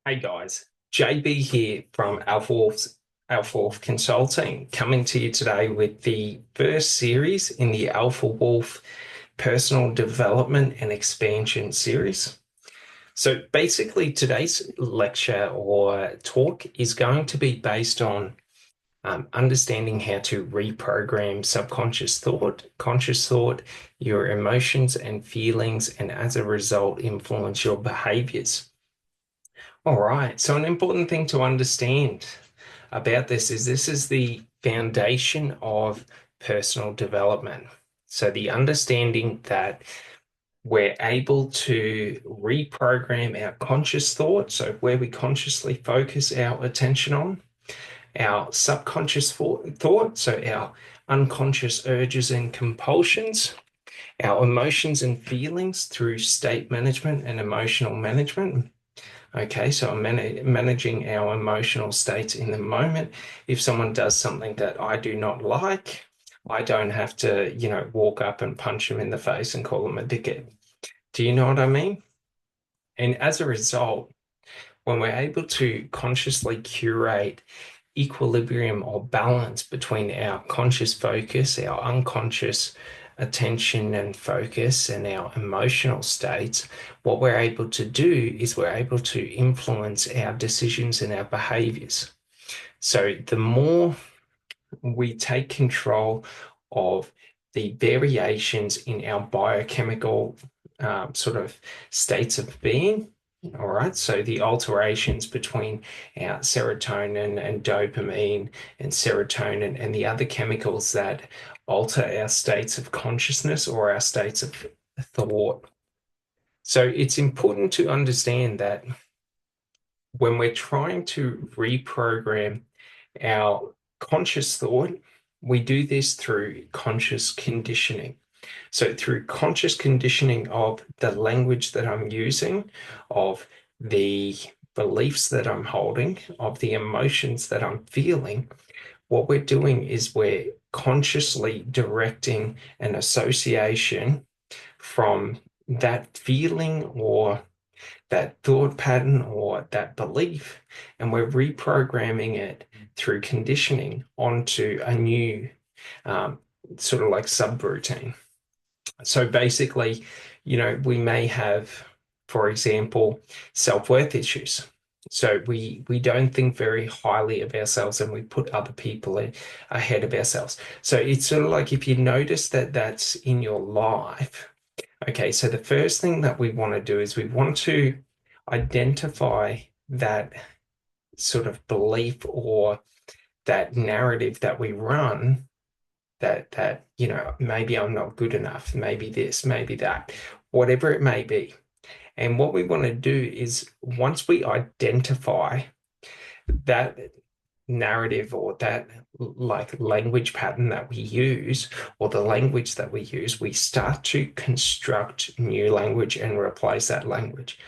Hey guys, JB here from Alpha Wolf Consulting, coming to you today with the first series in the Alpha Wolf Personal Development and Expansion series. So basically, today's lecture or talk is going to be based on understanding how to reprogram subconscious thought, conscious thought, your emotions and feelings, and as a result, influence your behaviors. All right. So an important thing to understand about this is the foundation of personal development. So the understanding that we're able to reprogram our conscious thought, so where we consciously focus our attention on, our subconscious thought, so our unconscious urges and compulsions, our emotions and feelings through state management and emotional management. Okay, so I'm managing our emotional states in the moment. If someone does something that I do not like, I don't have to, walk up and punch them in the face and call them a dickhead. Do you know what I mean? And as a result, when we're able to consciously curate equilibrium or balance between our conscious focus, our unconscious attention and focus, and our emotional states, what we're able to do is we're able to influence our decisions and our behaviors. So the more we take control of the variations in our biochemical sort of states of being. All right, so the alterations between our serotonin and dopamine and serotonin and the other chemicals that alter our states of consciousness or our states of thought. So it's important to understand that when we're trying to reprogram our conscious thought, we do this through conscious conditioning. So, through conscious conditioning of the language that I'm using, of the beliefs that I'm holding, of the emotions that I'm feeling, what we're doing is we're consciously directing an association from that feeling or that thought pattern or that belief, and we're reprogramming it through conditioning onto a new um, sort of like subroutine. So basically, we may have, for example, self-worth issues. So we don't think very highly of ourselves and we put other people ahead of ourselves. So it's sort of like if you notice that that's in your life. Okay, so the first thing that we want to do is we want to identify that sort of belief or that narrative that we run that maybe I'm not good enough, maybe this, maybe that, whatever it may be. And what we want to do is once we identify that narrative or that like language pattern that we use or the language that we use, we start to construct new language and replace that language.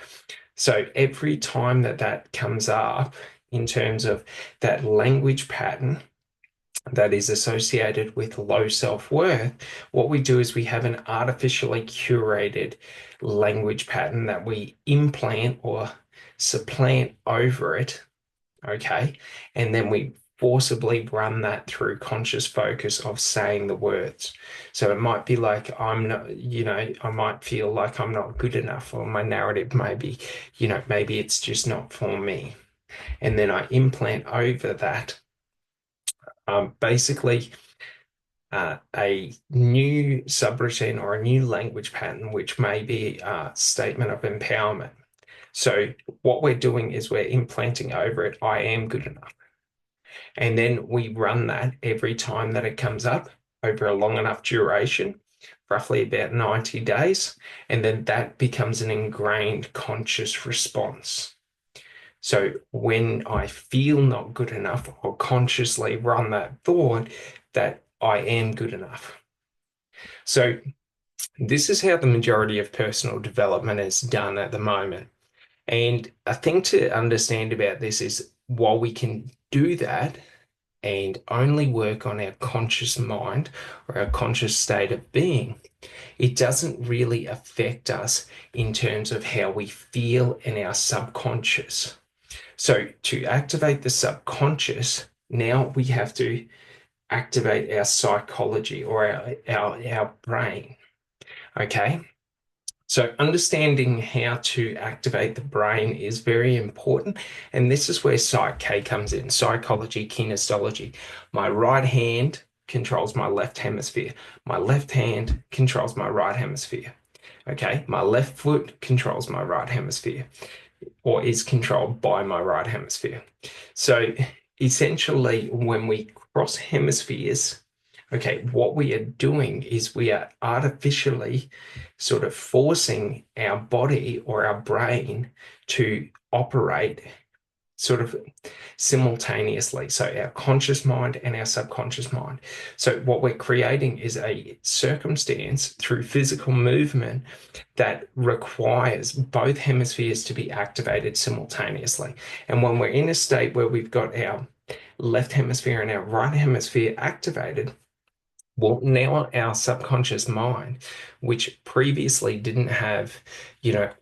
So every time that that comes up in terms of that language pattern that is associated with low self-worth, what we do is we have an artificially curated language pattern that we implant or supplant over it, okay? And then we forcibly run that through conscious focus of saying the words. So it might be like, I'm not, I might feel like I'm not good enough, or my narrative may be, maybe it's just not for me. And then I implant over that basically a new subroutine or a new language pattern, which may be a statement of empowerment. So what we're doing is we're implanting over it, I am good enough. And then we run that every time that it comes up over a long enough duration, roughly about 90 days. And then that becomes an ingrained conscious response. So when I feel not good enough, I'll consciously run that thought that I am good enough. So this is how the majority of personal development is done at the moment. And a thing to understand about this is while we can do that and only work on our conscious mind or our conscious state of being, it doesn't really affect us in terms of how we feel in our subconscious. So to activate the subconscious, now we have to activate our psychology or our brain. Okay. So understanding how to activate the brain is very important. And this is where Psych K comes in, psychology, kinesiology. My right hand controls my left hemisphere. My left hand controls my right hemisphere. Okay. My left foot controls my right hemisphere or is controlled by my right hemisphere. So essentially, when we cross hemispheres, okay, what we are doing is we are artificially sort of forcing our body or our brain to operate sort of simultaneously. So our conscious mind and our subconscious mind. So what we're creating is a circumstance through physical movement that requires both hemispheres to be activated simultaneously. And when we're in a state where we've got our left hemisphere and our right hemisphere activated, well, now our subconscious mind, which previously didn't have,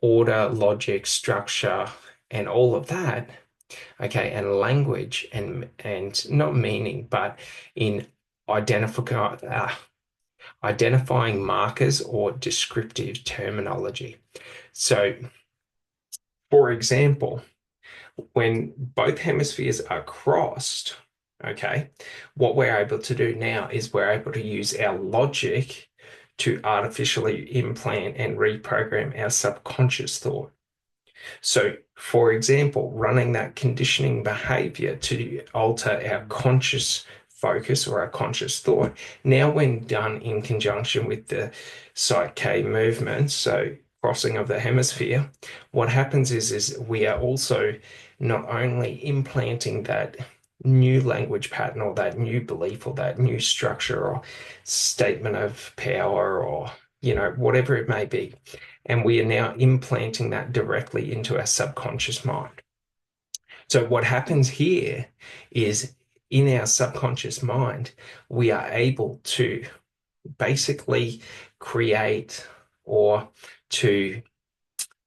order, logic, structure, and all of that, okay, and language and not meaning, but in identifying markers or descriptive terminology. So, for example, when both hemispheres are crossed, okay, what we're able to do now is we're able to use our logic to artificially implant and reprogram our subconscious thought. So, for example, running that conditioning behavior to alter our conscious focus or our conscious thought. Now, when done in conjunction with the Psych K movement, so crossing of the hemisphere, what happens is we are also not only implanting that new language pattern or that new belief or that new structure or statement of power or whatever it may be, and we are now implanting that directly into our subconscious mind. So what happens here is in our subconscious mind, we are able to basically create or to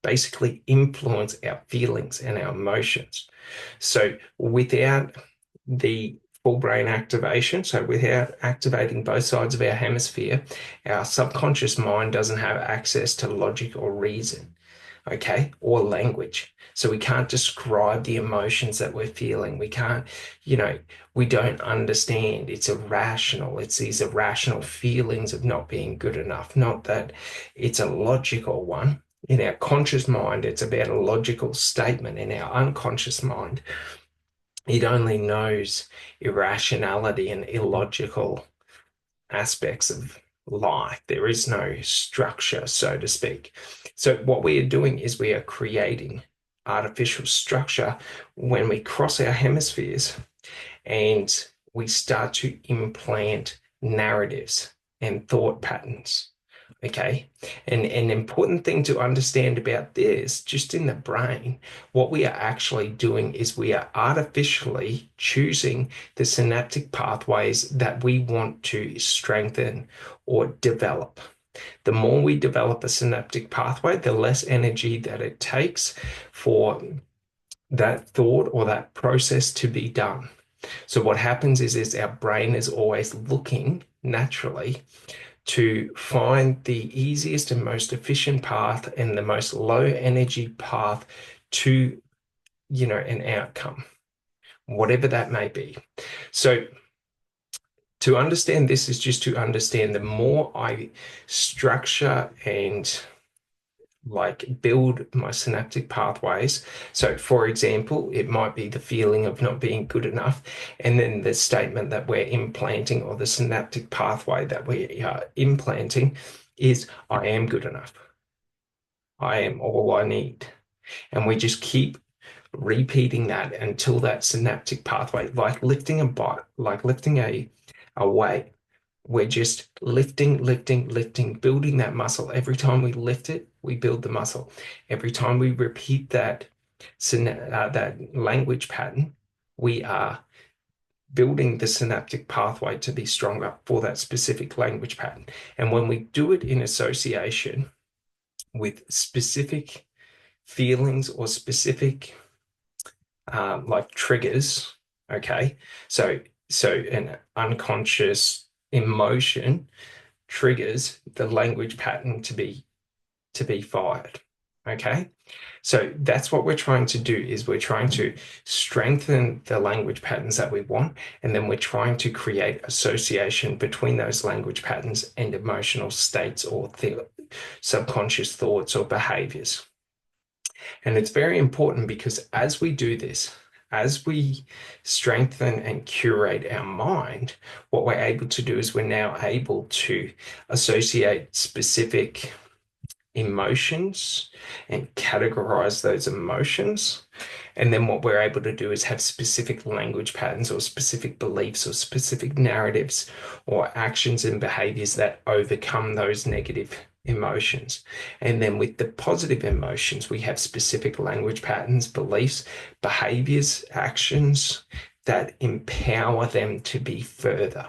basically influence our feelings and our emotions. So without the full brain activation, so without activating both sides of our hemisphere, our subconscious mind doesn't have access to logic or reason, okay, or language. So we can't describe the emotions that we're feeling. We can't, we don't understand. It's irrational. It's these irrational feelings of not being good enough, not that it's a logical one. In our conscious mind, it's about a logical statement. In our unconscious mind, it only knows irrationality and illogical aspects of life. There is no structure, so to speak. So what we are doing is we are creating artificial structure when we cross our hemispheres and we start to implant narratives and thought patterns. Okay. And an important thing to understand about this, just in the brain, what we are actually doing is we are artificially choosing the synaptic pathways that we want to strengthen or develop. The more we develop a synaptic pathway, the less energy that it takes for that thought or that process to be done. So what happens is our brain is always looking naturally to find the easiest and most efficient path and the most low energy path to, an outcome, whatever that may be. So to understand this is just to understand the more I structure and build my synaptic pathways. So, for example, it might be the feeling of not being good enough, and then the statement that we're implanting or the synaptic pathway that we are implanting is, I am good enough. I am all I need. And we just keep repeating that until that synaptic pathway, like lifting a weight. We're just lifting, lifting, lifting, building that muscle. Every time we lift it, we build the muscle. Every time we repeat that language pattern, we are building the synaptic pathway to be stronger for that specific language pattern. And when we do it in association with specific feelings or specific like triggers. Okay, so an unconscious emotion triggers the language pattern to be fired. Okay, so that's what we're trying to do, is we're trying to strengthen the language patterns that we want, and then we're trying to create association between those language patterns and emotional states or subconscious thoughts or behaviors. And it's very important because as we do this, as we strengthen and curate our mind, what we're able to do is we're now able to associate specific emotions and categorize those emotions. And then what we're able to do is have specific language patterns or specific beliefs or specific narratives or actions and behaviors that overcome those negative emotions. And then with the positive emotions, we have specific language patterns, beliefs, behaviors, actions that empower them to be further.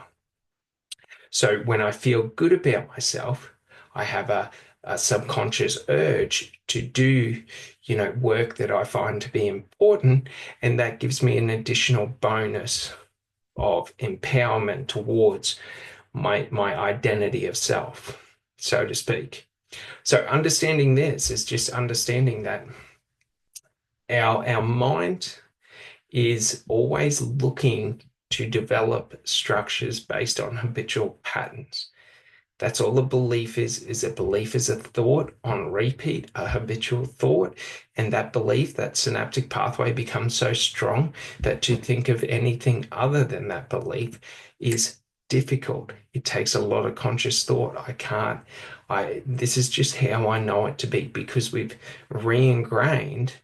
So when I feel good about myself, I have a subconscious urge to do, work that I find to be important, and that gives me an additional bonus of empowerment towards my identity of self, so to speak. So understanding this is just understanding that our mind is always looking to develop structures based on habitual patterns. That's all a belief is a belief is a thought on repeat, a habitual thought. And that belief, that synaptic pathway becomes so strong that to think of anything other than that belief is difficult. It takes a lot of conscious thought. This is just how I know it to be, because we've re-ingrained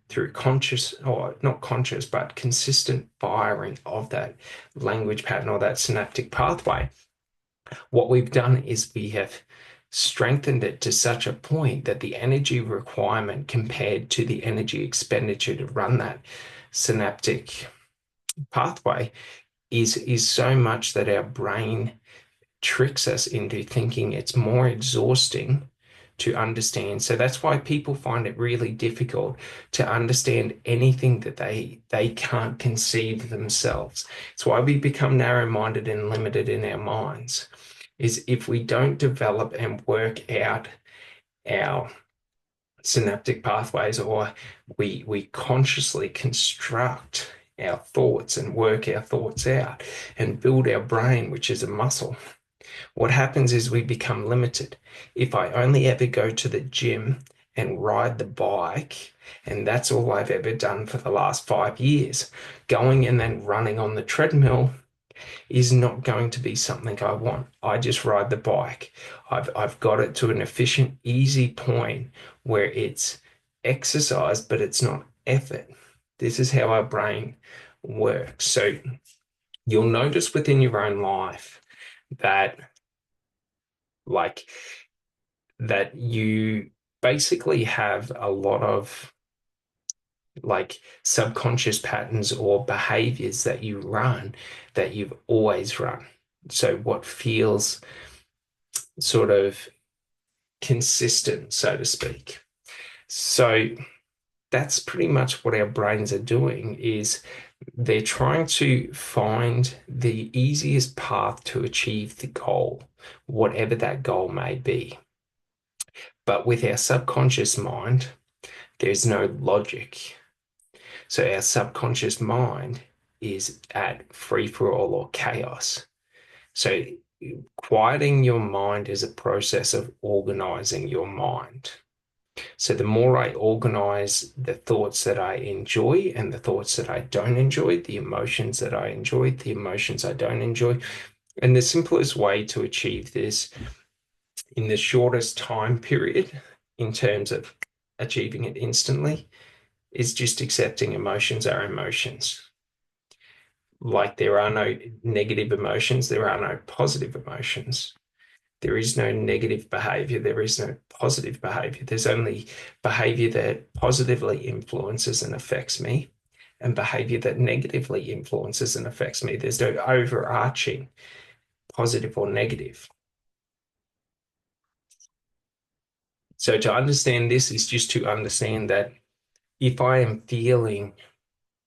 through conscious, or not conscious, but consistent firing of that language pattern or that synaptic pathway. What we've done is we have strengthened it to such a point that the energy requirement compared to the energy expenditure to run that synaptic pathway is so much that our brain tricks us into thinking it's more exhausting to understand. So that's why people find it really difficult to understand anything that they can't conceive themselves. It's why we become narrow-minded and limited in our minds, is if we don't develop and work out our synaptic pathways, or we consciously construct our thoughts and work our thoughts out and build our brain, which is a muscle. What happens is we become limited. If I only ever go to the gym and ride the bike, and that's all I've ever done for the last 5 years, going and then running on the treadmill is not going to be something I want. I just ride the bike. I've got it to an efficient, easy point where it's exercise, but it's not effort. This is how our brain works. So you'll notice within your own life that like that you basically have a lot of like subconscious patterns or behaviors that you run that you've always run. So what feels sort of consistent, so to speak. So that's pretty much what our brains are doing, is they're trying to find the easiest path to achieve the goal, whatever that goal may be. But with our subconscious mind, there's no logic. So our subconscious mind is at free for all or chaos. So quieting your mind is a process of organizing your mind. So the more I organize the thoughts that I enjoy and the thoughts that I don't enjoy, the emotions that I enjoy, the emotions I don't enjoy. And the simplest way to achieve this in the shortest time period in terms of achieving it instantly is just accepting emotions are emotions. Like there are no negative emotions, there are no positive emotions. There is no negative behavior, there is no positive behavior. There's only behavior that positively influences and affects me, and behavior that negatively influences and affects me. There's no overarching positive or negative. So to understand this is just to understand that if I am feeling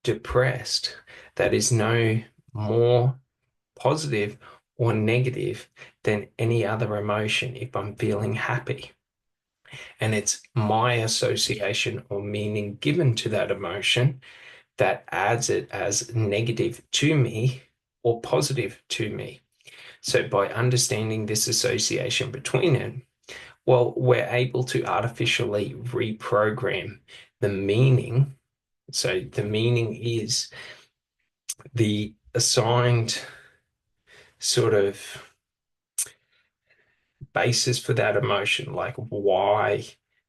depressed, that is no more positive or negative than any other emotion if I'm feeling happy. And it's my association or meaning given to that emotion that adds it as negative to me or positive to me. So by understanding this association between it, well, we're able to artificially reprogram the meaning. So the meaning is the assigned sort of basis for that emotion, like why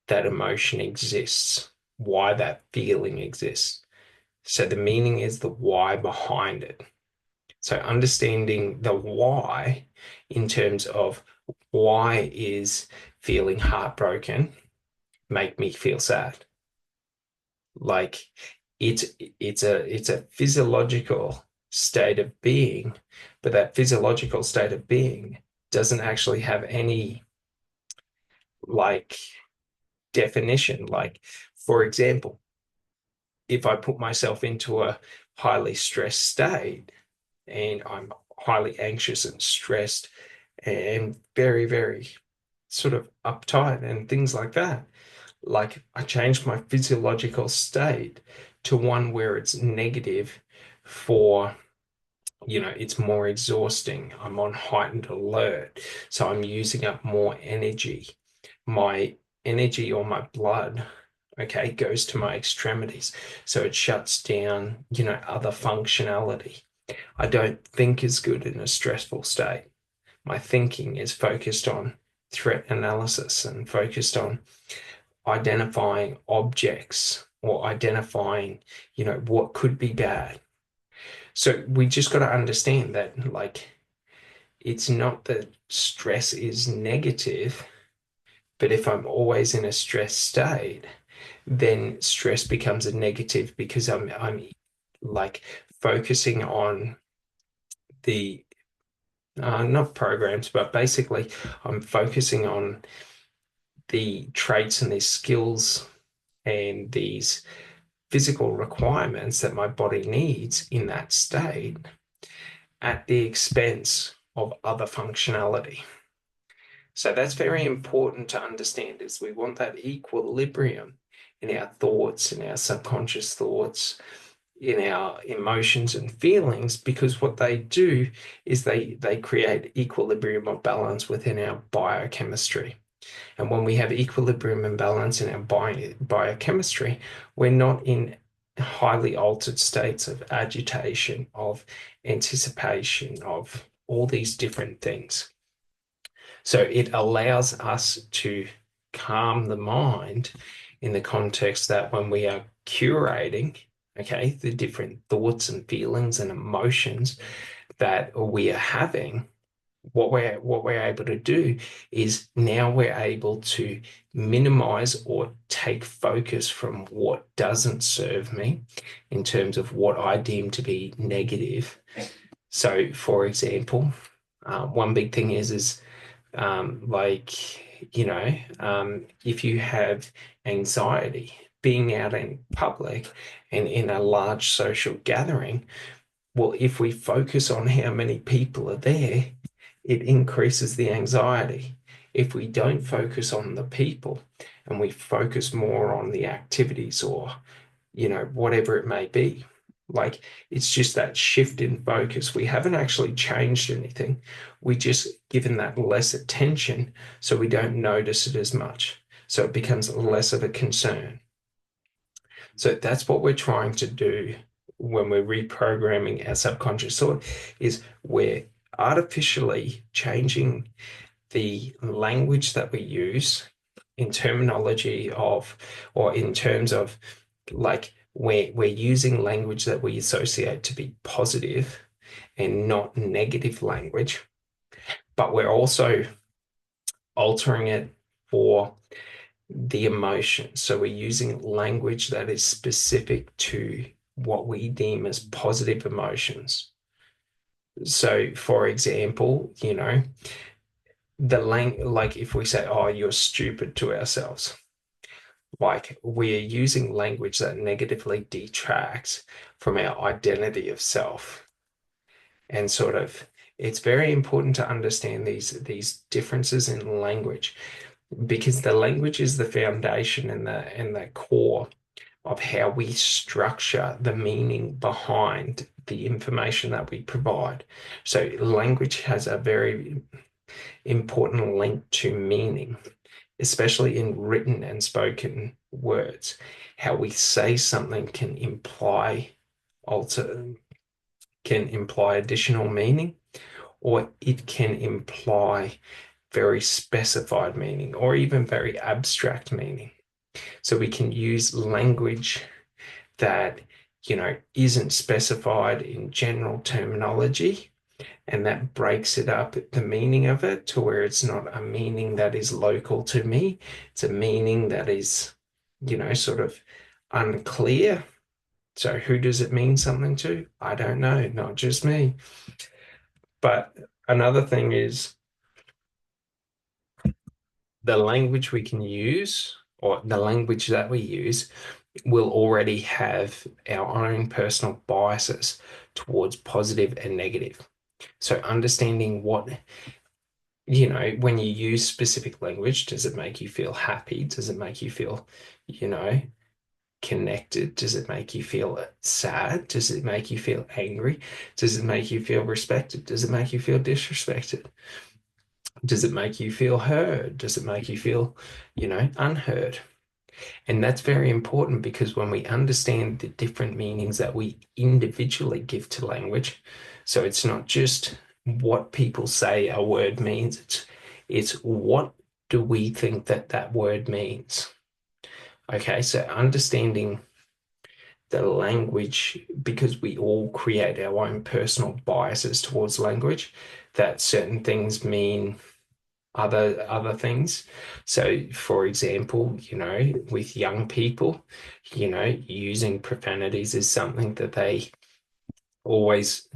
that emotion exists, why that feeling exists. So the meaning is the why behind it. So understanding the why in terms of why is feeling heartbroken make me feel sad? Like it's it's a physiological state of being, but that physiological state of being doesn't actually have any like definition. Like, for example, if I put myself into a highly stressed state and I'm highly anxious and stressed and very, very sort of uptight and things like that, like I changed my physiological state to one where it's negative for, it's more exhausting. I'm on heightened alert. So I'm using up more energy. My energy or my blood, okay, goes to my extremities. So it shuts down, other functionality. I don't think as good in a stressful state. My thinking is focused on threat analysis and focused on identifying objects or identifying, what could be bad. So we just got to understand that, like, it's not that stress is negative, but if I'm always in a stress state, then stress becomes a negative because I'm like focusing on the not programs, but basically I'm focusing on the traits and these skills and these physical requirements that my body needs in that state at the expense of other functionality. So that's very important to understand is we want that equilibrium in our thoughts, in our subconscious thoughts, in our emotions and feelings, because what they do is they create equilibrium or balance within our biochemistry. And when we have equilibrium and balance in our biochemistry, we're not in highly altered states of agitation, of anticipation, of all these different things. So it allows us to calm the mind in the context that when we are curating, okay, the different thoughts and feelings and emotions that we are having, what we're able to do is now we're able to minimize or take focus from what doesn't serve me in terms of what I deem to be negative. So, for example, one big thing is like, if you have anxiety, being out in public and in a large social gathering, well, if we focus on how many people are there, it increases the anxiety. If we don't focus on the people and we focus more on the activities or, whatever it may be, like it's just that shift in focus. We haven't actually changed anything. We just given that less attention so we don't notice it as much. So it becomes less of a concern. So that's what we're trying to do when we're reprogramming our subconscious thought is we're artificially changing the language that we use in terminology of, or in terms of like we're using language that we associate to be positive and not negative language, but we're also altering it for the emotion. So we're using language that is specific to what we deem as positive emotions. So, for example, like if we say, "Oh, you're stupid" to ourselves, like we're using language that negatively detracts from our identity of self. And sort of, it's very important to understand these differences in language, because the language is the foundation and the core of how we structure the meaning behind the information that we provide. So language has a very important link to meaning, especially in written and spoken words. How we say something alter can imply additional meaning, or it can imply very specified meaning, or even very abstract meaning. So we can use language that, isn't specified in general terminology, and that breaks it up, the meaning of it, to where it's not a meaning that is local to me. It's a meaning that is, sort of unclear. So who does it mean something to? I don't know, not just me. But another thing is the language we can use, or the language that we use, will already have our own personal biases towards positive and negative. So understanding what, when you use specific language, does it make you feel happy? Does it make you feel, you know, connected? Does it make you feel sad? Does it make you feel angry? Does it make you feel respected? Does it make you feel disrespected? Does it make you feel heard? Does it make you feel, unheard? And that's very important, because when we understand the different meanings that we individually give to language, so it's not just what people say a word means, it's what do we think that that word means. Okay, so understanding the language, because we all create our own personal biases towards language, that certain things mean other things. So, for example, with young people, using profanities is something that they always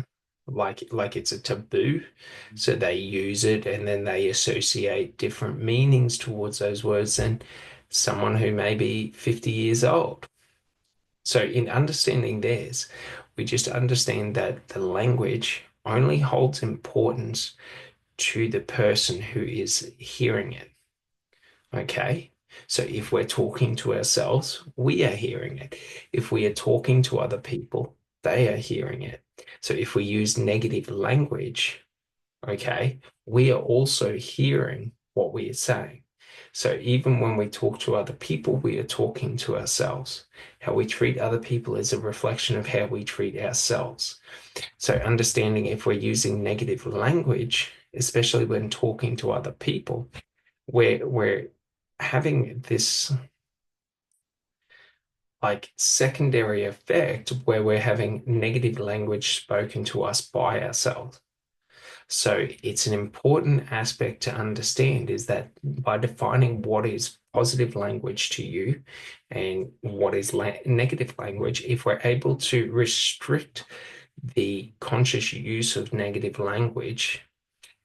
like it's a taboo. So they use it, and then they associate different meanings towards those words than someone who may be 50 years old. So in understanding this, we just understand that the language only holds importance to the person who is hearing it. Okay. So if we're talking to ourselves, we are hearing it. If we are talking to other people, they are hearing it. So if we use negative language, okay, we are also hearing what we are saying. So even when we talk to other people, we are talking to ourselves. How we treat other people is a reflection of how we treat ourselves. So understanding if we're using negative language, especially when talking to other people, we're having this like secondary effect where we're having negative language spoken to us by ourselves. So it's an important aspect to understand, is that by defining what is positive language to you and what is negative language, if we're able to restrict the conscious use of negative language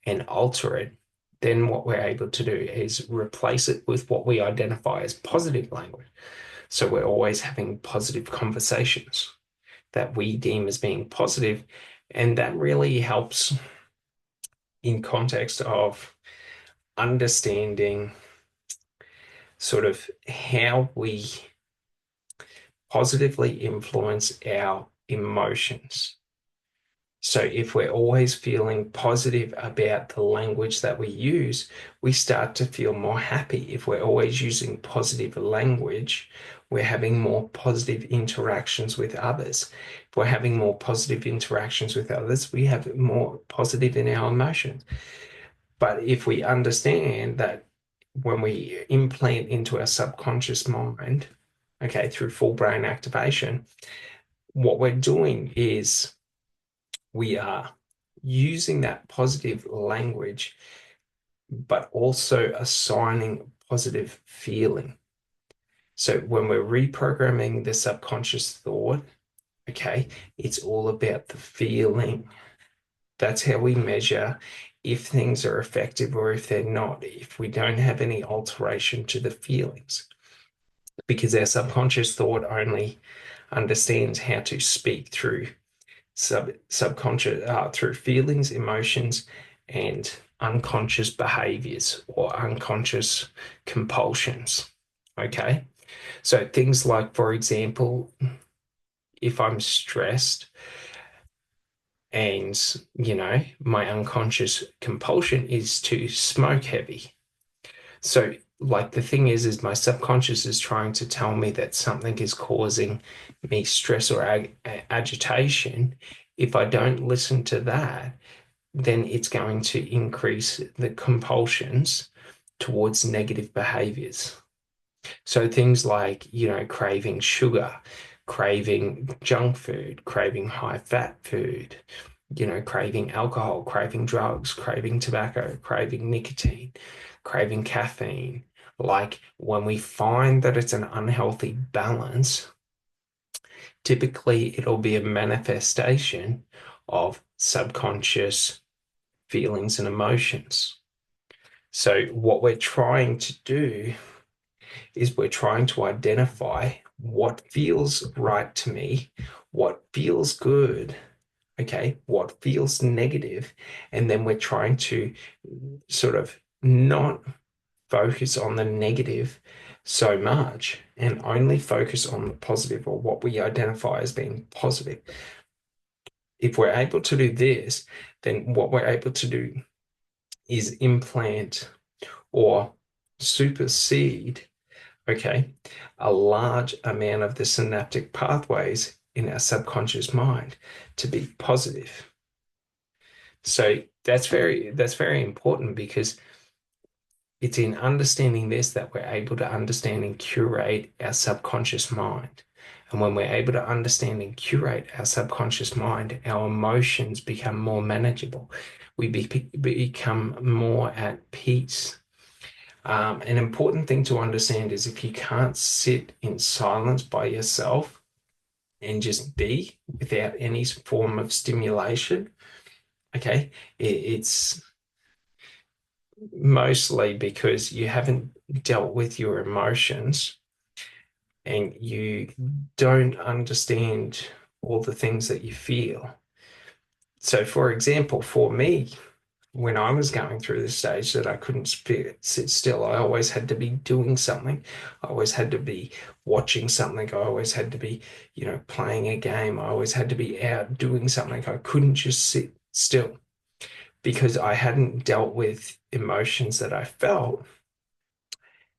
and alter it, then what we're able to do is replace it with what we identify as positive language. So we're always having positive conversations that we deem as being positive, and that really helps in context of understanding sort of how we positively influence our emotions. So if we're always feeling positive about the language that we use, we start to feel more happy. If we're always using positive language, we're having more positive interactions with others. If we're having more positive interactions with others, we have more positive in our emotions. But if we understand that when we implant into our subconscious mind, okay, through full brain activation, what we're doing is we are using that positive language, but also assigning positive feeling. So when we're reprogramming the subconscious thought, okay, it's all about the feeling. That's how we measure if things are effective or if they're not, if we don't have any alteration to the feelings. because our subconscious thought only understands how to speak through subconscious through feelings, emotions, and unconscious behaviors or unconscious compulsions. Okay. So things like, for example, if I'm stressed and, my unconscious compulsion is to smoke heavy. So, like, the thing is my subconscious is trying to tell me that something is causing me stress or agitation. If I don't listen to that, then it's going to increase the compulsions towards negative behaviors. So things like, craving sugar, craving junk food, craving high fat food, craving alcohol, craving drugs, craving tobacco, craving nicotine, craving caffeine. Like when we find that it's an unhealthy balance, typically it'll be a manifestation of subconscious feelings and emotions. So, what we're trying to do is we're trying to identify what feels right to me, what feels good, okay, what feels negative, and then we're trying to sort of not focus on the negative so much and only focus on the positive or what we identify as being positive. If we're able to do this, then what we're able to do is implant or supersede, okay, a large amount of the synaptic pathways in our subconscious mind to be positive. So that's very important because it's in understanding this that we're able to understand and curate our subconscious mind. And when we're able to understand and curate our subconscious mind, our emotions become more manageable. We become more at peace. An important thing to understand is if you can't sit in silence by yourself and just be without any form of stimulation, okay, it's mostly because you haven't dealt with your emotions and you don't understand all the things that you feel. So, for example, for me, when I was going through the stage that I couldn't sit still, I always had to be doing something. I always had to be watching something. I always had to be, playing a game. I always had to be out doing something. I couldn't just sit still because I hadn't dealt with emotions that I felt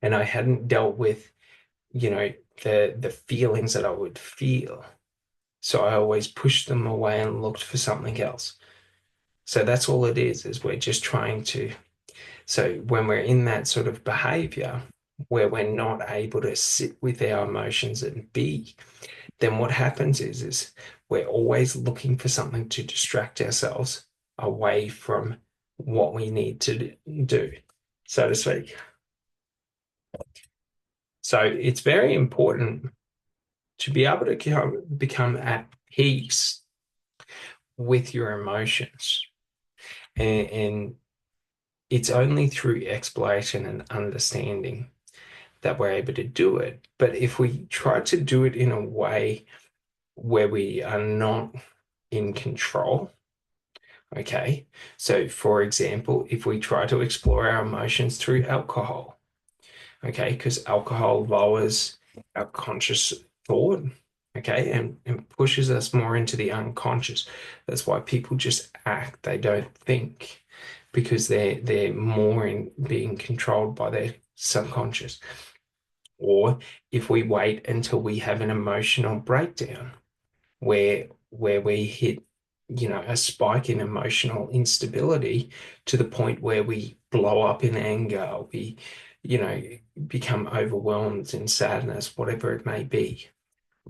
and I hadn't dealt with, you know, the feelings that I would feel. So I always pushed them away and looked for something else. So that's all it is we're just trying to. So when we're in that sort of behavior where we're not able to sit with our emotions and be, then what happens is we're always looking for something to distract ourselves away from what we need to do, so to speak. So it's very important to be able to become at peace with your emotions. And it's only through exploration and understanding that we're able to do it. But if we try to do it in a way where we are not in control, okay, so for example, if we try to explore our emotions through alcohol, okay, because alcohol lowers our conscious thought, okay, and pushes us more into the unconscious. That's why people just act, they don't think, because they're more in being controlled by their subconscious. Or if we wait until we have an emotional breakdown where we hit, a spike in emotional instability to the point where we blow up in anger, we, you know, become overwhelmed in sadness, whatever it may be.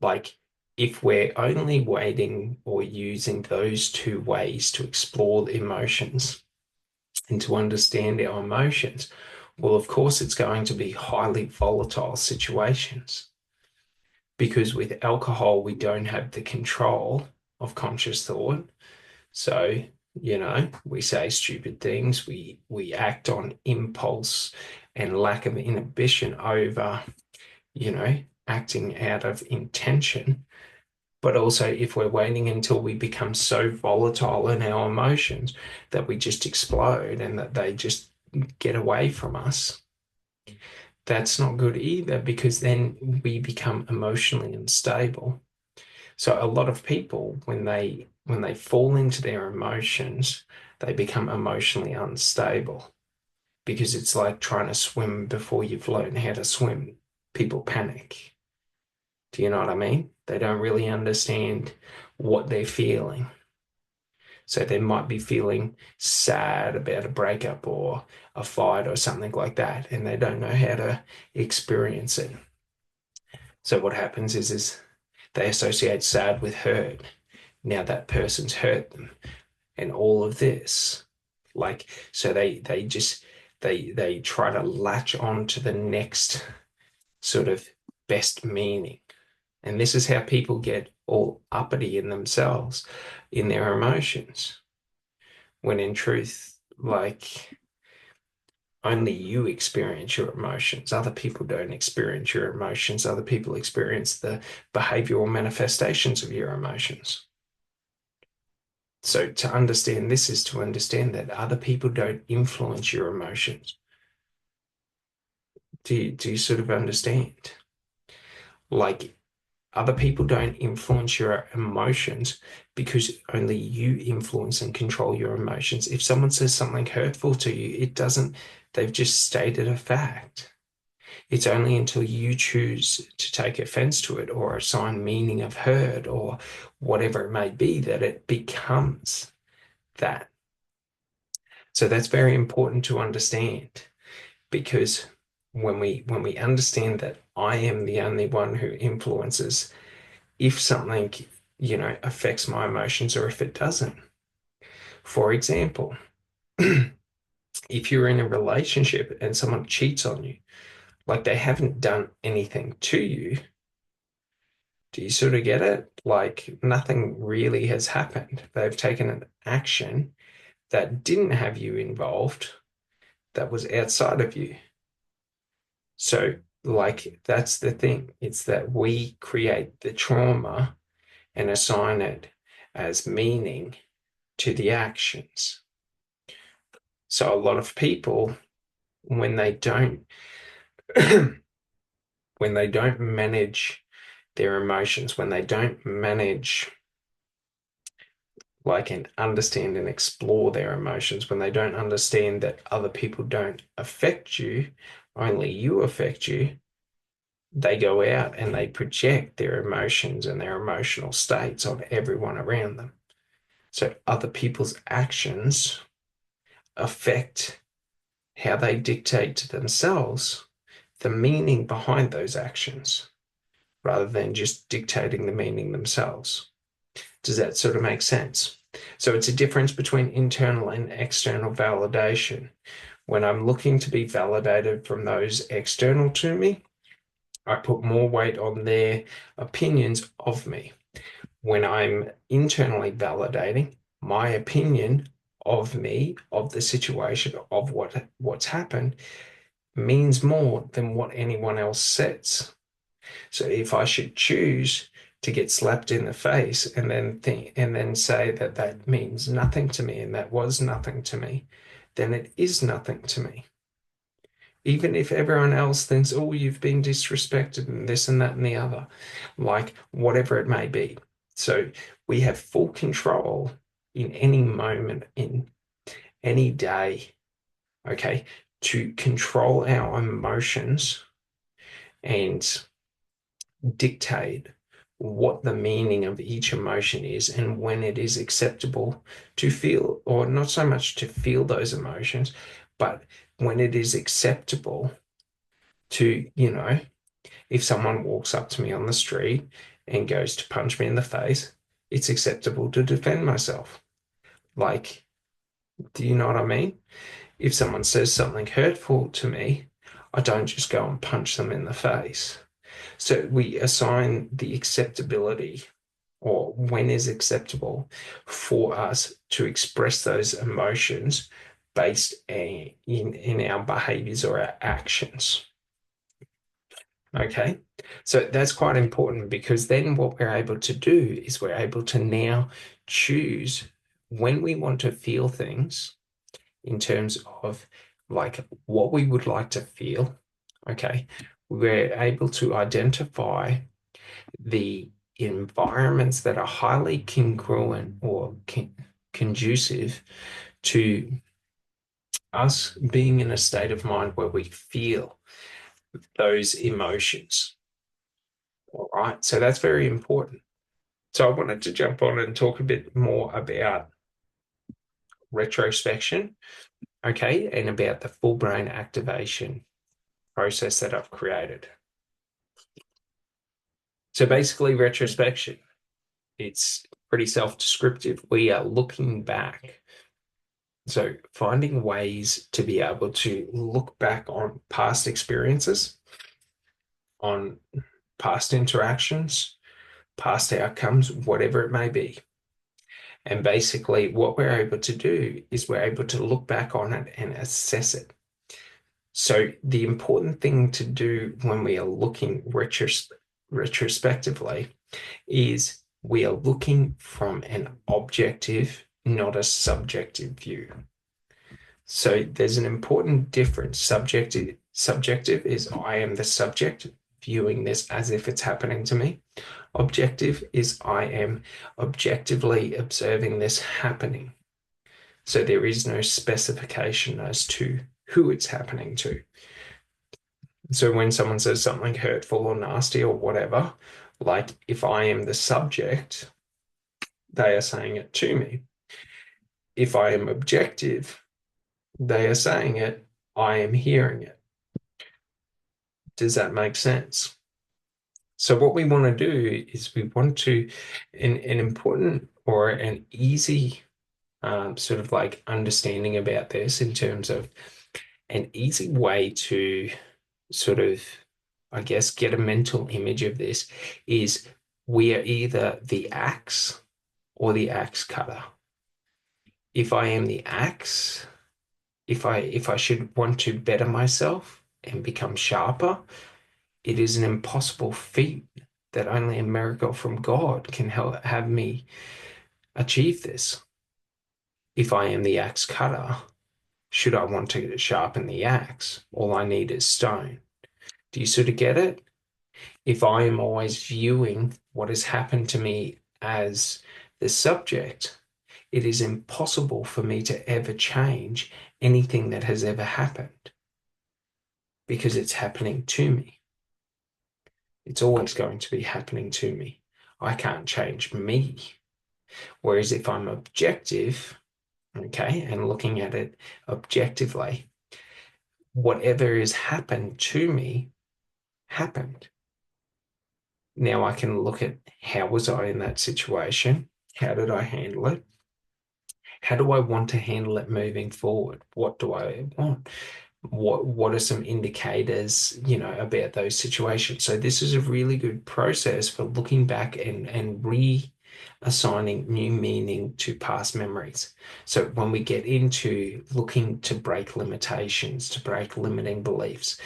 Like if we're only waiting or using those two ways to explore the emotions and to understand our emotions, well, of course, it's going to be highly volatile situations because with alcohol, we don't have the control of conscious thought. So, we say stupid things, we act on impulse and lack of inhibition over, acting out of intention. But also, if we're waiting until we become so volatile in our emotions that we just explode and that they just get away from us, that's not good either, because then we become emotionally unstable. So a lot of people, when they fall into their emotions, they become emotionally unstable, because it's like trying to swim before you've learned how to swim. People panic. Do you know what I mean? They don't really understand what they're feeling. So they might be feeling sad about a breakup or a fight or something like that, and they don't know how to experience it. So what happens is they associate sad with hurt. Now that person's hurt them, and all of this. So they try to latch on to the next sort of best meaning. And this is how people get all uppity in themselves, in their emotions, when in truth, only you experience your emotions. Other people don't experience your emotions. Other people experience the behavioral manifestations of your emotions. So to understand this is to understand that other people don't influence your emotions. Do you sort of understand? Like, other people don't influence your emotions, because only you influence and control your emotions. If someone says something hurtful to you, they've just stated a fact. It's only until you choose to take offense to it or assign meaning of hurt or whatever it may be that it becomes that. So that's very important to understand, because when we understand that I am the only one who influences if something, affects my emotions or if it doesn't. For example, if you're in a relationship and someone cheats on you, like they haven't done anything to you, do you sort of get it? Like nothing really has happened. They've taken an action that didn't have you involved, that was outside of you. So, that's the thing. It's that we create the trauma and assign it as meaning to the actions. So, a lot of people, when they don't, when they don't manage their emotions, when they don't manage and understand and explore their emotions, when they don't understand that other people don't affect you, only you affect you, they go out and they project their emotions and their emotional states on everyone around them. So other people's actions affect how they dictate to themselves the meaning behind those actions, rather than just dictating the meaning themselves. Does that sort of make sense? So it's a difference between internal and external validation. When I'm looking to be validated from those external to me, I put more weight on their opinions of me. When I'm internally validating, my opinion of me, of the situation, of what's happened, means more than what anyone else says. So if I should choose to get slapped in the face and then say that that means nothing to me and that was nothing to me, then it is nothing to me. Even if everyone else thinks, oh, you've been disrespected and this and that and the other, whatever it may be. So we have full control in any moment, in any day, okay, to control our emotions and dictate what the meaning of each emotion is and when it is acceptable to feel, or not so much to feel those emotions, but when it is acceptable to, if someone walks up to me on the street and goes to punch me in the face, it's acceptable to defend myself. Do you know what I mean? If someone says something hurtful to me, I don't just go and punch them in the face. So we assign the acceptability, or when is acceptable for us to express those emotions based in our behaviors or our actions. Okay. So that's quite important because then what we're able to do is we're able to now choose when we want to feel things in terms of like what we would like to feel. Okay. We're able to identify the environments that are highly congruent or conducive to us being in a state of mind where we feel those emotions. All right. So that's very important. So I wanted to jump on and talk a bit more about retrospection, okay, and about the full brain activation process that I've created. So basically, retrospection, it's pretty self-descriptive. We are looking back. So finding ways to be able to look back on past experiences, on past interactions, past outcomes, whatever it may be. And basically, what we're able to do is we're able to look back on it and assess it. So, the important thing to do when we are looking retrospectively is we are looking from an objective, not a subjective view. So, there's an important difference. Subjective is I am the subject viewing this as if it's happening to me. Objective is I am objectively observing this happening. So there is no specification as to who it's happening to. So when someone says something hurtful or nasty or whatever, like if I am the subject, they are saying it to me. If I am objective, they are saying it, I am hearing it. Does that make sense? So what we want to do is we want to, an important or an easy sort of like understanding about this in terms of an easy way to sort of, I guess, get a mental image of this is we are either the axe or the axe cutter. If I am the axe, if I should want to better myself and become sharper, it is an impossible feat that only a miracle from God can help have me achieve this. If I am the axe cutter, should I want to sharpen the axe, all I need is stone. Do you sort of get it? If I am always viewing what has happened to me as the subject, it is impossible for me to ever change anything that has ever happened because it's happening to me. It's always going to be happening to me. I can't change me. Whereas if I'm objective, okay, and looking at it objectively, whatever has happened to me happened. Now I can look at how was I in that situation? How did I handle it? How do I want to handle it moving forward? What do I want? What are some indicators, about those situations? So this is a really good process for looking back and reassigning new meaning to past memories. So when we get into looking to break limitations, to break limiting beliefs,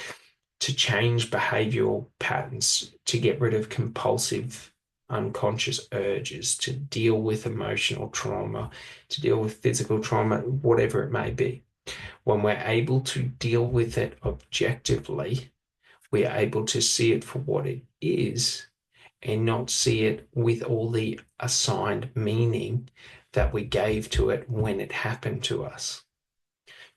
to change behavioral patterns, to get rid of compulsive unconscious urges, to deal with emotional trauma, to deal with physical trauma, whatever it may be. When we're able to deal with it objectively, we're able to see it for what it is and not see it with all the assigned meaning that we gave to it when it happened to us.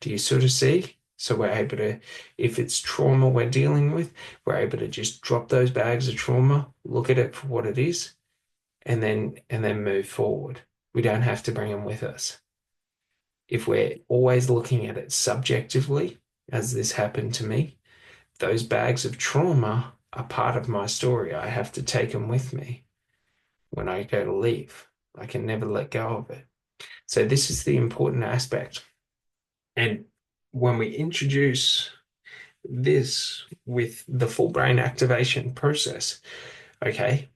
Do you sort of see? So we're able to, if it's trauma we're dealing with, we're able to just drop those bags of trauma, look at it for what it is, and then move forward. We don't have to bring them with us. If we're always looking at it subjectively, as this happened to me, those bags of trauma are part of my story. I have to take them with me when I go to leave. I can never let go of it. So this is the important aspect. And when we introduce this with the full brain activation process, okay,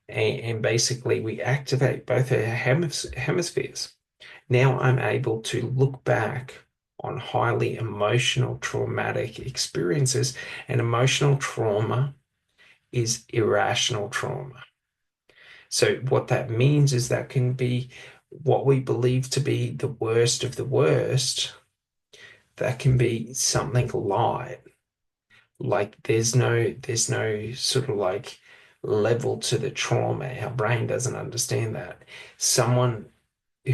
and basically we activate both our hemispheres. Now I'm able to look back on highly emotional, traumatic experiences, and emotional trauma is irrational trauma. So what that means is that can be what we believe to be the worst of the worst. That can be something light. Like there's no sort of like level to the trauma. Our brain doesn't understand that. Someone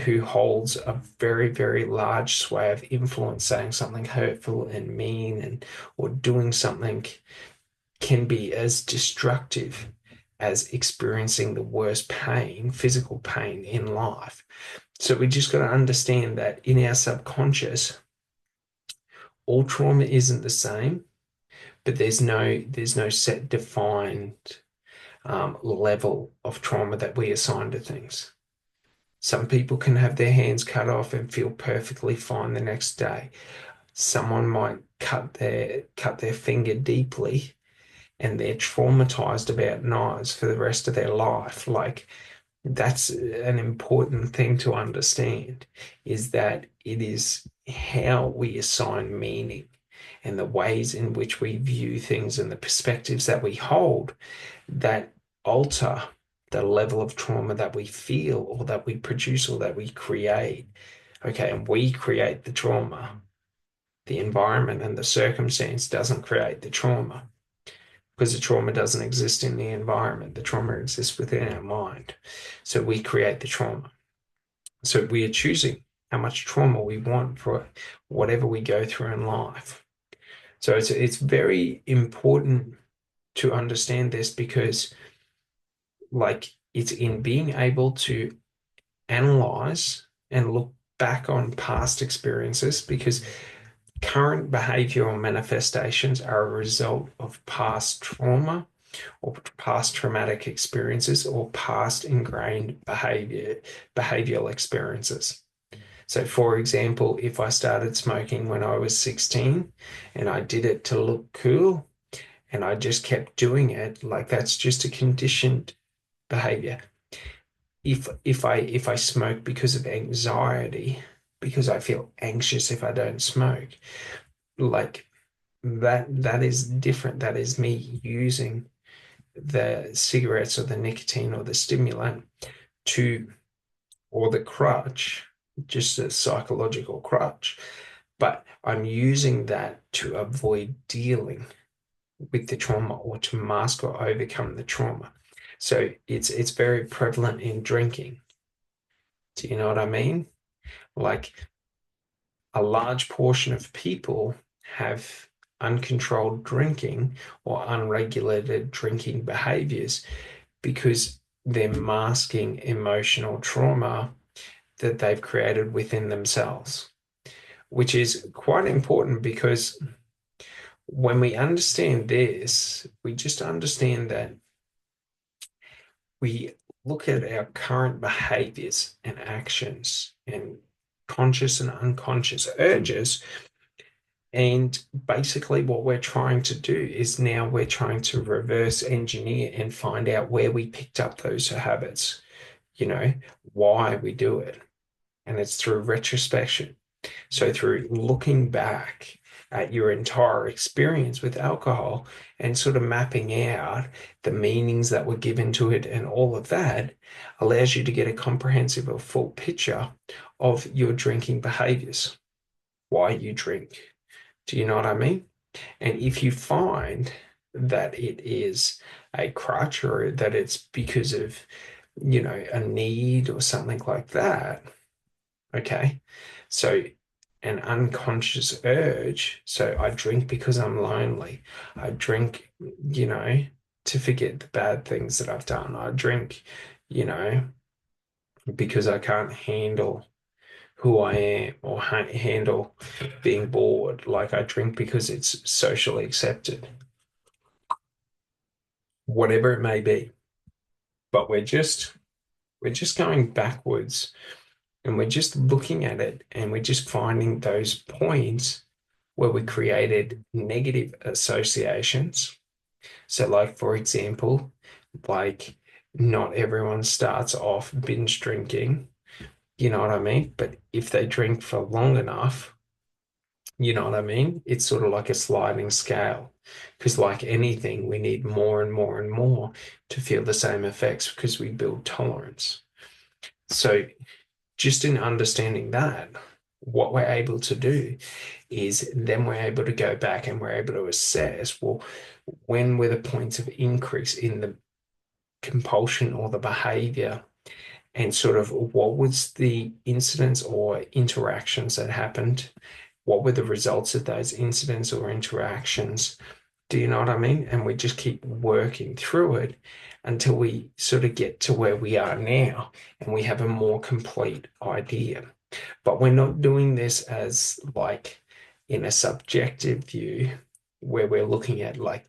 who holds a very, very large sway of influence, saying something hurtful and mean and or doing something can be as destructive as experiencing the worst pain, physical pain in life. So we just got to understand that in our subconscious, all trauma isn't the same, but there's no set defined level of trauma that we assign to things. Some people can have their hands cut off and feel perfectly fine the next day. Someone might cut their finger deeply and they're traumatized about knives for the rest of their life. Like that's an important thing to understand is that it is how we assign meaning and the ways in which we view things and the perspectives that we hold that alter the level of trauma that we feel or that we produce or that we create. Okay, and we create the trauma. The environment and the circumstance doesn't create the trauma because the trauma doesn't exist in the environment. The trauma exists within our mind. So we create the trauma. So we are choosing how much trauma we want for whatever we go through in life. So it's very important to understand this because like it's in being able to analyze and look back on past experiences because current behavioral manifestations are a result of past trauma or past traumatic experiences or past ingrained behavioral experiences. So, for example, if I started smoking when I was 16 and I did it to look cool and I just kept doing it, like that's just a conditioned behavior. If I smoke because of anxiety, because I feel anxious if I don't smoke, like that is different. That is me using the cigarettes or the nicotine or the stimulant to or the crutch, just a psychological crutch. But I'm using that to avoid dealing with the trauma or to mask or overcome the trauma. So it's very prevalent in drinking. Do you know what I mean? Like a large portion of people have uncontrolled drinking or unregulated drinking behaviors because they're masking emotional trauma that they've created within themselves, which is quite important because when we understand this, we just understand that we look at our current behaviors and actions and conscious and unconscious urges. And basically, what we're trying to do is now we're trying to reverse engineer and find out where we picked up those habits, why we do it. And it's through retrospection. So, through looking back at your entire experience with alcohol and sort of mapping out the meanings that were given to it and all of that allows you to get a comprehensive or full picture of your drinking behaviors, why you drink. Do you know what I mean? And if you find that it is a crutch or that it's because of, a need or something like that, okay, so an unconscious urge. So I drink because I'm lonely. I drink, to forget the bad things that I've done. I drink, you know, because I can't handle who I am or handle being bored. Like I drink because it's socially accepted, whatever it may be. But we're just going backwards and we're just looking at it and we're just finding those points where we created negative associations. So, like, for example, like not everyone starts off binge drinking, you know what I mean? But if they drink for long enough, You know what I mean? It's sort of like a sliding scale. Because, like anything, we need more and more and more to feel the same effects because we build tolerance. So, just in understanding that, what we're able to do is then we're able to go back and we're able to assess, well, when were the points of increase in the compulsion or the behavior, and sort of what was the incidents or interactions that happened? What were the results of those incidents or interactions? Do you know what I mean? And we just keep working through it until we sort of get to where we are now and we have a more complete idea. But we're not doing this as like in a subjective view where we're looking at like,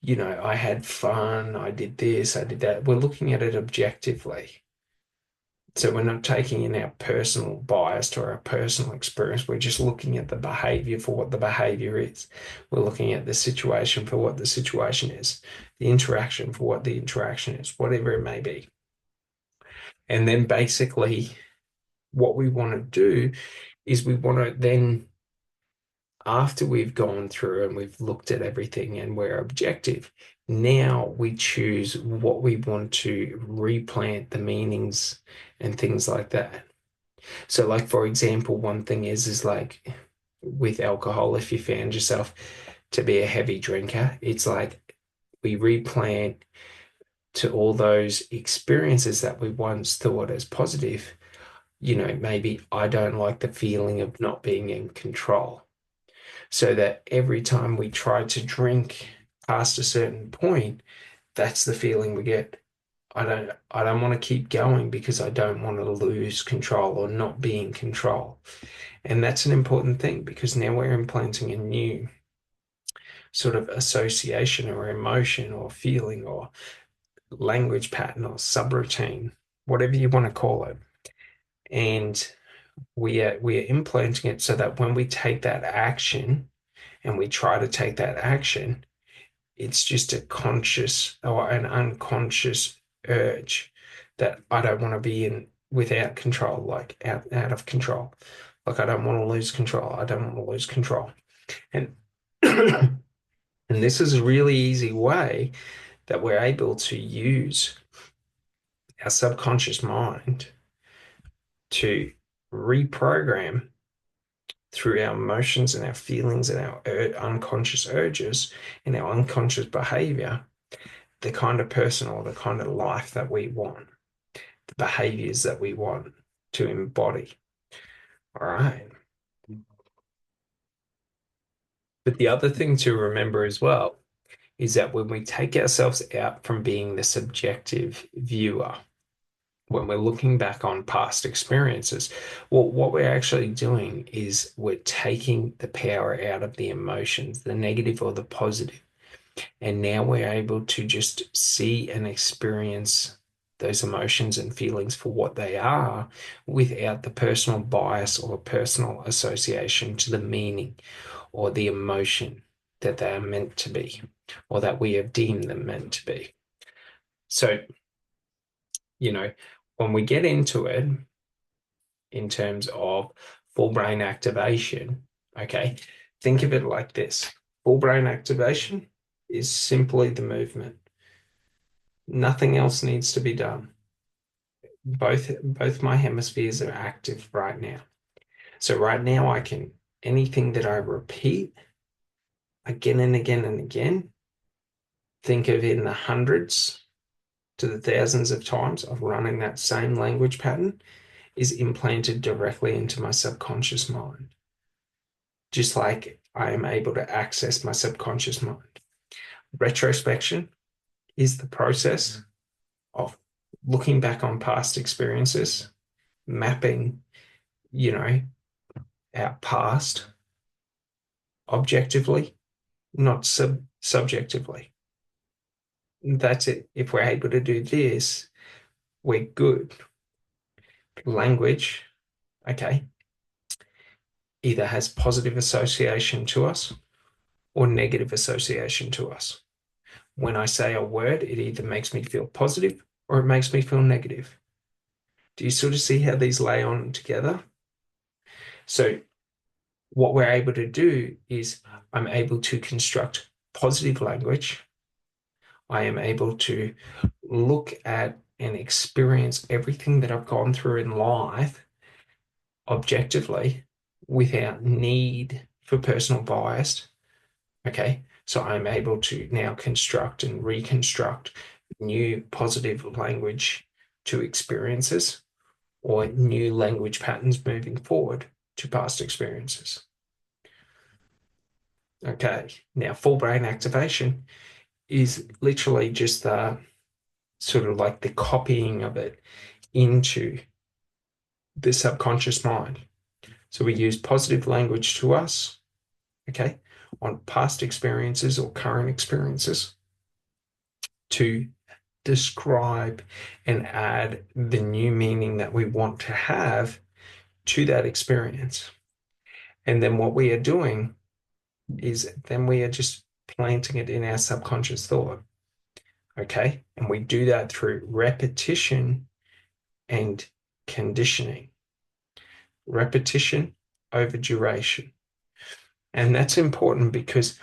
I had fun, I did this, I did that. We're looking at it objectively. So we're not taking in our personal bias or our personal experience. We're just looking at the behavior for what the behavior is. We're looking at the situation for what the situation is, the interaction for what the interaction is, whatever it may be. And then basically, what we want to do is we want to then, after we've gone through and we've looked at everything and we're objective, now we choose what we want to replant the meanings and things like that. So, like for example, one thing is like with alcohol, if you found yourself to be a heavy drinker, it's like we replant to all those experiences that we once thought as positive. Maybe I don't like the feeling of not being in control. So that every time we try to drink past a certain point, that's the feeling we get. I don't want to keep going because I don't want to lose control or not be in control. And that's an important thing because now we're implanting a new sort of association or emotion or feeling or language pattern or subroutine, whatever you want to call it. And we are implanting it so that when we take that action and we try to take that action, it's just a conscious or an unconscious urge that I don't want to be in without control, like out of control. Like I don't want to lose control. I don't want to lose control. And and this is a really easy way that we're able to use our subconscious mind to reprogram through our emotions and our feelings and our unconscious urges and our unconscious behavior, the kind of person or the kind of life that we want, the behaviors that we want to embody. All right. But the other thing to remember as well is that when we take ourselves out from being the subjective viewer, when we're looking back on past experiences, well, what we're actually doing is we're taking the power out of the emotions, the negative or the positive. And now we're able to just see and experience those emotions and feelings for what they are without the personal bias or personal association to the meaning or the emotion that they are meant to be or that we have deemed them meant to be. So, you know, when we get into it in terms of full brain activation, okay, think of it like this. Full brain activation is simply the movement. Nothing else needs to be done. Both my hemispheres are active right now. So right now I can anything that I repeat again and again and again, think of in the hundreds to the thousands of times of running that same language pattern is implanted directly into my subconscious mind. Just like I am able to access my subconscious mind. Retrospection is the process of looking back on past experiences, mapping, you know, our past objectively, not subjectively. That's it. If we're able to do this, we're good. Language, okay, either has positive association to us or negative association to us. When I say a word, it either makes me feel positive or it makes me feel negative. Do you sort of see how these lay on together? So what we're able to do is I'm able to construct positive language. I am able to look at and experience everything that I've gone through in life objectively without need for personal bias. Okay. So I'm able to now construct and reconstruct new positive language to experiences or new language patterns moving forward to past experiences. Okay. Now, full brain activation is literally just the sort of like the copying of it into the subconscious mind. So we use positive language to us, okay, on past experiences or current experiences to describe and add the new meaning that we want to have to that experience. And then what we are doing is then we are just planting it in our subconscious thought. Okay. And we do that through repetition and conditioning. Repetition over duration. And that's important because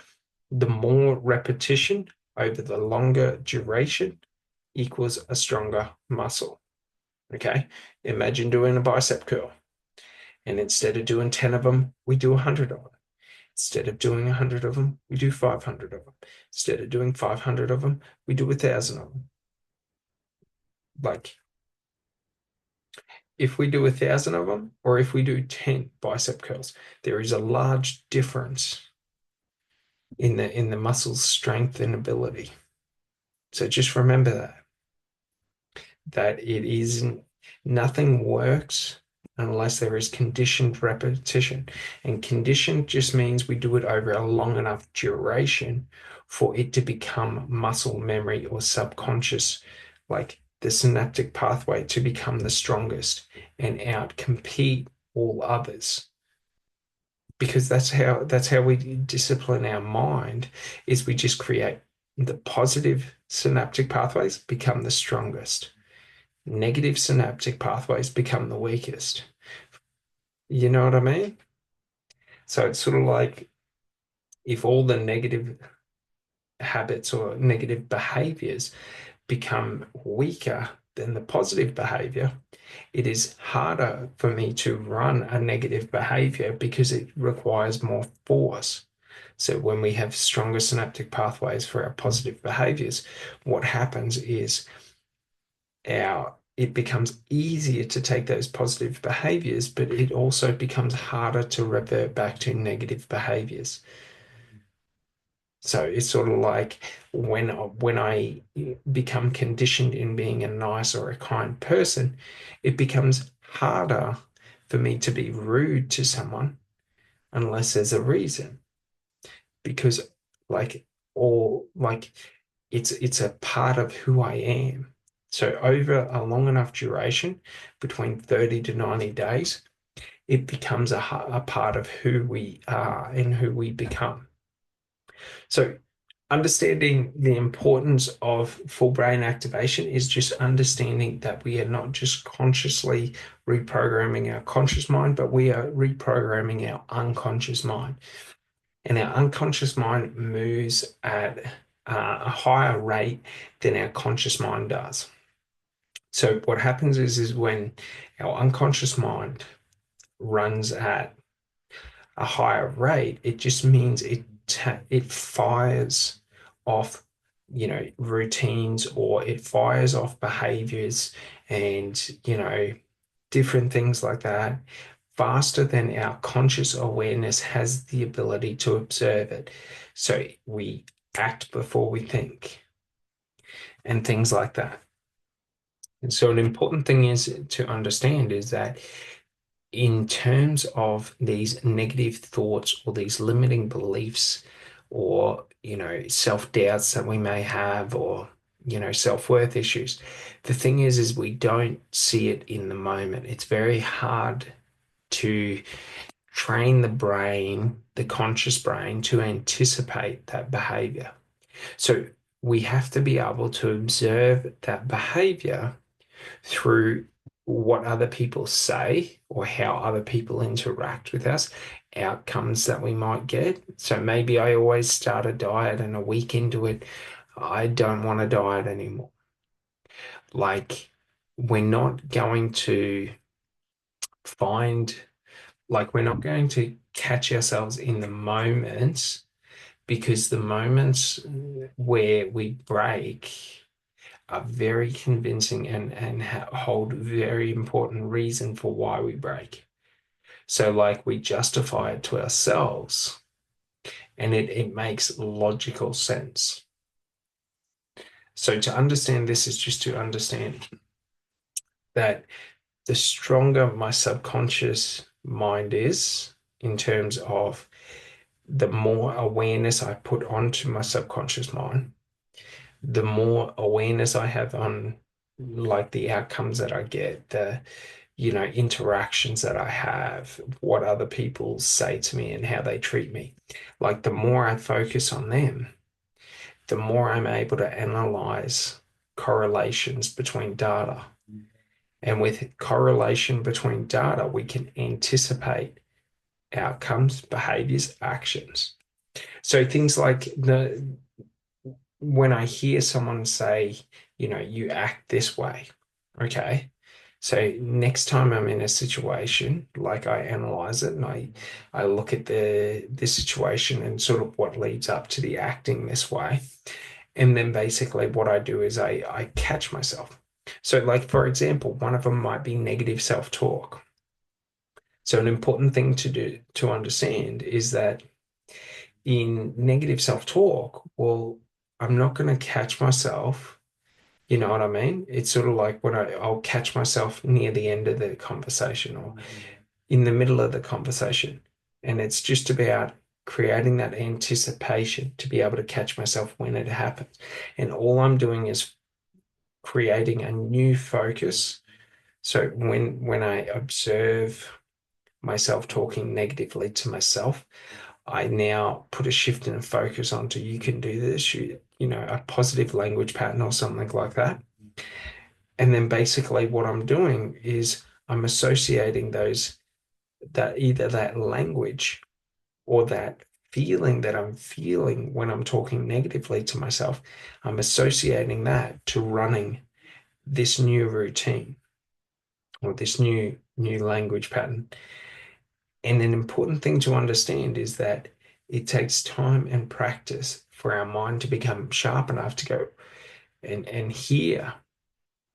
the more repetition over the longer duration equals a stronger muscle. Okay. Imagine doing a bicep curl. And instead of doing 10 of them, we do 100 of them. Instead of doing 100 of them, we do 500 of them. Instead of doing 500 of them, we do 1,000 of them. Like if we do 1,000 of them or if we do 10 bicep curls, there is a large difference in the muscle's strength and ability. So just remember that it isn't, nothing works unless there is conditioned repetition. And conditioned just means we do it over a long enough duration for it to become muscle memory or subconscious, like the synaptic pathway to become the strongest and outcompete all others. Because that's how we discipline our mind, is we just create the positive synaptic pathways become the strongest. Negative synaptic pathways become the weakest. You know what I mean? So it's sort of like if all the negative habits or negative behaviors become weaker than the positive behavior, it is harder for me to run a negative behavior because it requires more force. So when we have stronger synaptic pathways for our positive behaviors, what happens is it becomes easier to take those positive behaviors, but it also becomes harder to revert back to negative behaviors. So it's sort of like when I become conditioned in being a nice or a kind person, it becomes harder for me to be rude to someone unless there's a reason. Because like or like it's a part of who I am. So over a long enough duration, between 30 to 90 days, it becomes a part of who we are and who we become. So understanding the importance of full brain activation is just understanding that we are not just consciously reprogramming our conscious mind, but we are reprogramming our unconscious mind. And our unconscious mind moves at a higher rate than our conscious mind does. So what happens is when our unconscious mind runs at a higher rate, it just means it fires off, routines, or it fires off behaviors and, different things like that faster than our conscious awareness has the ability to observe it. So we act before we think and things like that. And so an important thing is to understand is that in terms of these negative thoughts or these limiting beliefs or, self-doubts that we may have or, self-worth issues, the thing is we don't see it in the moment. It's very hard to train the brain, the conscious brain, to anticipate that behavior. So we have to be able to observe that behavior through what other people say or how other people interact with us, outcomes that we might get. So maybe I always start a diet and a week into it, I don't want a diet anymore. Like, we're not going to find, we're not going to catch ourselves in the moment, because the moments where we break are very convincing and hold very important reason for why we break. So we justify it to ourselves, and it makes logical sense. So to understand this is just to understand that the stronger my subconscious mind is, in terms of the more awareness I put onto my subconscious mind, the more awareness I have on the outcomes that I get, the interactions that I have, what other people say to me and how they treat me. The more I focus on them, the more I'm able to analyze correlations between data. And with correlation between data, we can anticipate outcomes, behaviors, actions. So things like when I hear someone say, you act this way, okay. So next time I'm in a situation, I analyze it and I look at the situation and sort of what leads up to the acting this way. And then basically what I do is I catch myself. So for example, one of them might be negative self-talk. So an important thing to understand is that in negative self-talk, well, I'm not going to catch myself. You know what I mean? It's sort of like when I'll catch myself near the end of the conversation or in the middle of the conversation. And it's just about creating that anticipation to be able to catch myself when it happens. And all I'm doing is creating a new focus. So when I observe myself talking negatively to myself, I now put a shift in focus onto you can do this, a positive language pattern or something like that. And then basically what I'm doing is I'm associating either that language or that feeling that I'm feeling when I'm talking negatively to myself, I'm associating that to running this new routine or this new language pattern. And an important thing to understand is that it takes time and practice for our mind to become sharp enough to go and hear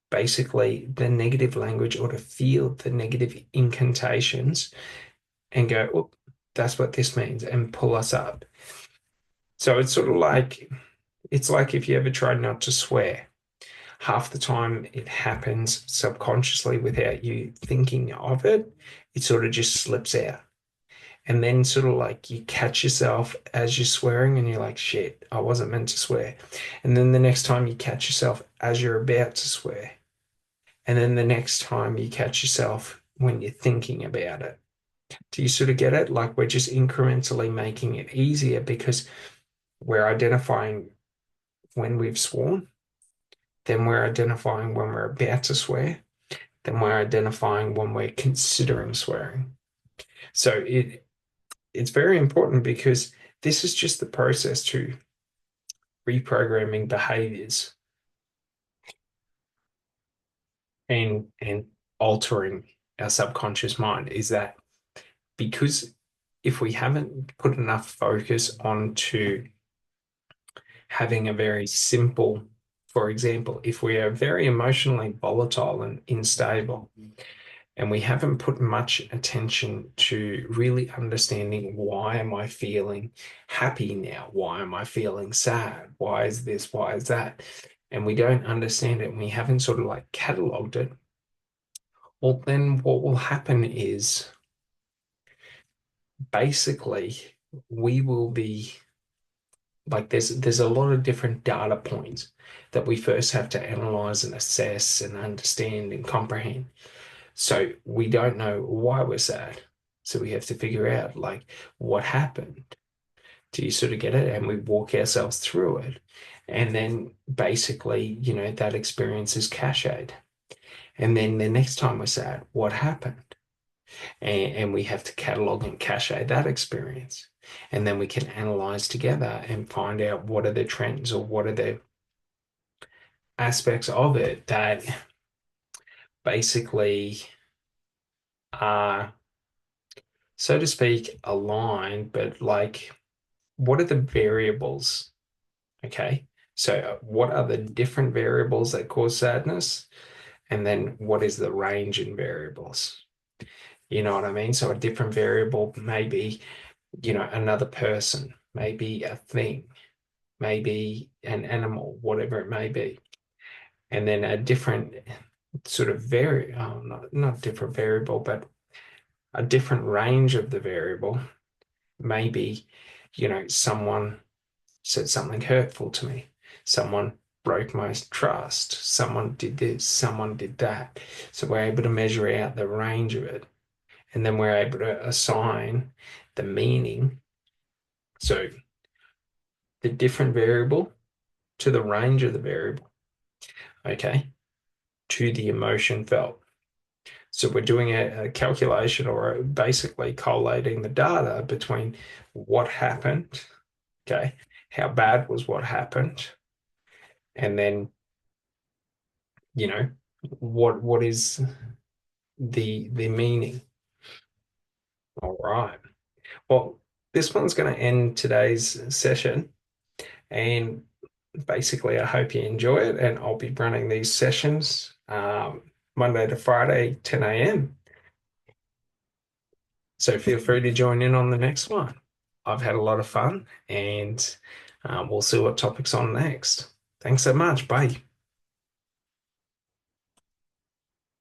basically the negative language or to feel the negative incantations and go, oh, that's what this means, and pull us up. So it's sort of it's like if you ever try not to swear. Half the time it happens subconsciously without you thinking of it. It sort of just slips out. And then sort of you catch yourself as you're swearing and you're like, shit, I wasn't meant to swear. And then the next time you catch yourself as you're about to swear. And then the next time you catch yourself when you're thinking about it. Do you sort of get it? We're just incrementally making it easier because we're identifying when we've sworn, then we're identifying when we're about to swear, then we're identifying when we're considering swearing. So it's very important because this is just the process to reprogramming behaviors and altering our subconscious mind, is that because if we haven't put enough focus onto having a very simple, for example, if we are very emotionally volatile and unstable, and we haven't put much attention to really understanding, why am I feeling happy now? Why am I feeling sad? Why is this? Why is that? And we don't understand it and we haven't sort of cataloged it. Well, then what will happen is basically we will be there's a lot of different data points that we first have to analyze and assess and understand and comprehend. So we don't know why we're sad. So we have to figure out what happened. Do you sort of get it? And we walk ourselves through it. And then basically, that experience is cached. And then the next time we're sad, what happened? And we have to catalog and cache that experience. And then we can analyze together and find out what are the trends or what are the aspects of it that basically are, so to speak, aligned, but like, what are the variables? Okay. So, what are the different variables that cause sadness? And then what is the range in variables? You know what I mean? So, a different variable may be, another person, maybe a thing, maybe an animal, whatever it may be. And then a different sort of not different variable, but a different range of the variable. Maybe, someone said something hurtful to me. Someone broke my trust. Someone did this. Someone did that. So we're able to measure out the range of it. And then we're able to assign the meaning. So the different variable to the range of the variable, okay, to the emotion felt. So we're doing a calculation or basically collating the data between what happened, okay, how bad was what happened, and then, you know, what is the meaning. All right. Well, this one's going to end today's session. And basically, I hope you enjoy it. And I'll be running these sessions Monday to Friday, 10 a.m. So feel free to join in on the next one. I've had a lot of fun and we'll see what topics on next. Thanks so much. Bye.